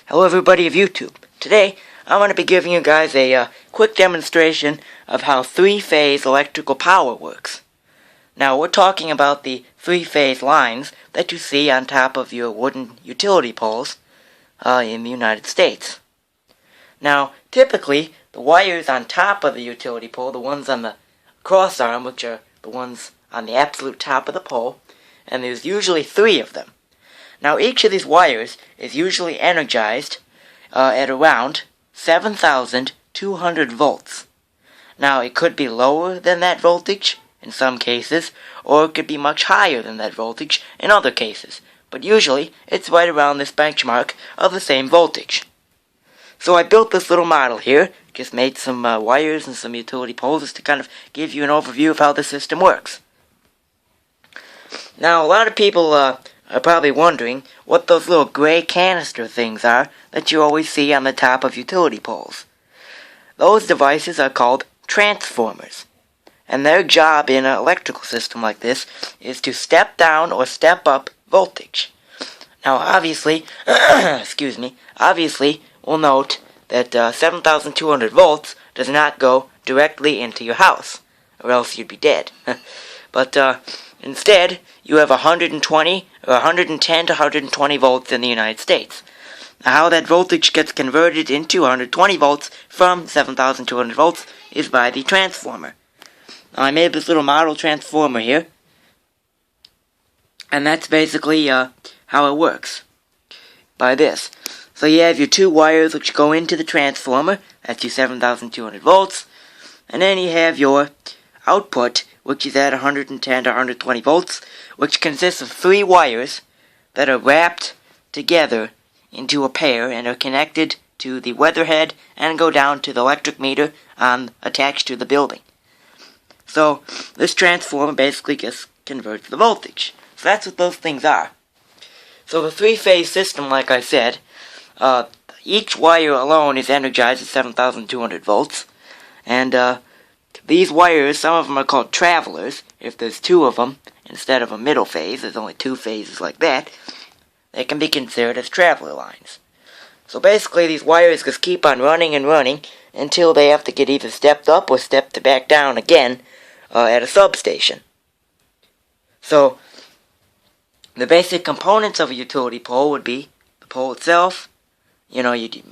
Hello everybody of YouTube. Today, I'm going to be giving you guys a quick demonstration of how three-phase electrical power works. Now, we're talking about the three-phase lines that you see on top of your wooden utility poles in the United States. Now, typically, the wires on top of the utility pole, the ones on the cross arm, which are the ones on the absolute top of the pole, and there's usually 3 of them. Now, each of these wires is usually energized at around 7,200 volts. Now, it could be lower than that voltage in some cases, or it could be much higher than that voltage in other cases. But usually, it's right around this benchmark of the same voltage. So I built this little model here, just made some wires and some utility poles just to kind of give you an overview of how the system works. Now, a lot of people are probably wondering what those little gray canister things are that you always see on the top of utility poles. Those devices are called transformers, and their job in an electrical system like this is to step down or step up voltage. Now, obviously, we'll note that 7,200 volts does not go directly into your house, or else you'd be dead. But instead, you have 120 or 110 to 120 volts in the United States. Now, how that voltage gets converted into 120 volts from 7,200 volts is by the transformer. Now, I made this little model transformer here, and that's basically how it works. By this. So you have your 2 wires which go into the transformer, that's your 7,200 volts, and then you have your output, which is at 110 to 120 volts, which consists of 3 wires that are wrapped together into a pair and are connected to the weatherhead and go down to the electric meter attached to the building. So this transformer basically just converts the voltage. So that's what those things are. So the 3-phase system, like I said, each wire alone is energized at 7,200 volts, and these wires, some of them are called travelers. If there's 2 of them, instead of a middle phase, there's only 2 phases like that, they can be considered as traveler lines. So basically, these wires just keep on running and running until they have to get either stepped up or stepped back down again at a substation. So, the basic components of a utility pole would be the pole itself. You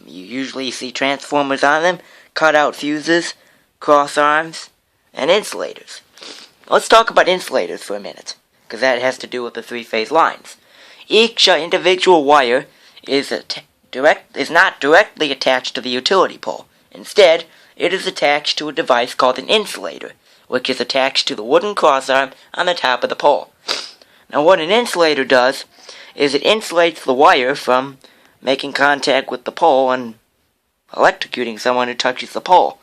usually see transformers on them, cut-out fuses, cross arms, and insulators. Let's talk about insulators for a minute, because that has to do with the 3-phase lines. Each individual wire is not directly attached to the utility pole. Instead, it is attached to a device called an insulator, which is attached to the wooden crossarm on the top of the pole. Now, what an insulator does is it insulates the wire from making contact with the pole and electrocuting someone who touches the pole.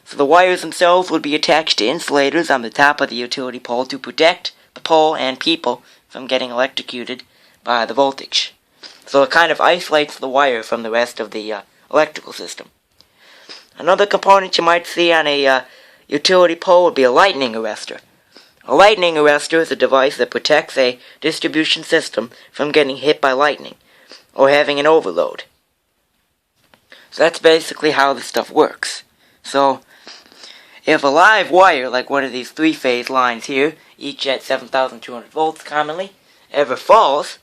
So the wires themselves would be attached to insulators on the top of the utility pole to protect the pole and people from getting electrocuted by the voltage. So it kind of isolates the wire from the rest of the electrical system. Another component you might see on a utility pole would be a lightning arrestor. A lightning arrestor is a device that protects a distribution system from getting hit by lightning or having an overload. So that's basically how this stuff works. So, if a live wire, like one of these 3-phase lines here, each at 7,200 volts commonly, ever falls,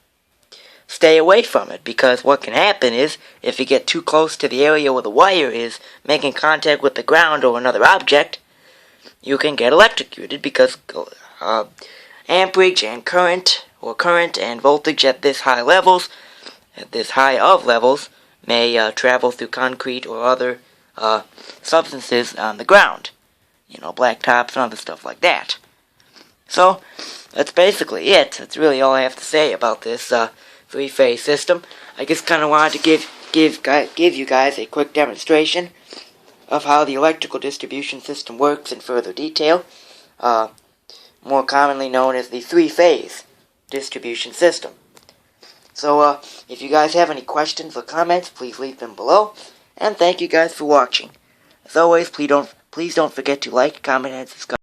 stay away from it, because what can happen is, if you get too close to the area where the wire is making contact with the ground or another object, you can get electrocuted, because amperage and current and voltage at this high of levels, may travel through concrete or other substances on the ground. Black tops and other stuff like that. So, that's basically it. That's really all I have to say about this 3-phase system. I just kind of wanted to give you guys a quick demonstration of how the electrical distribution system works in further detail, more commonly known as the 3-phase distribution system. So, if you guys have any questions or comments, please leave them below, and thank you guys for watching. As always, please don't forget to like, comment, and subscribe.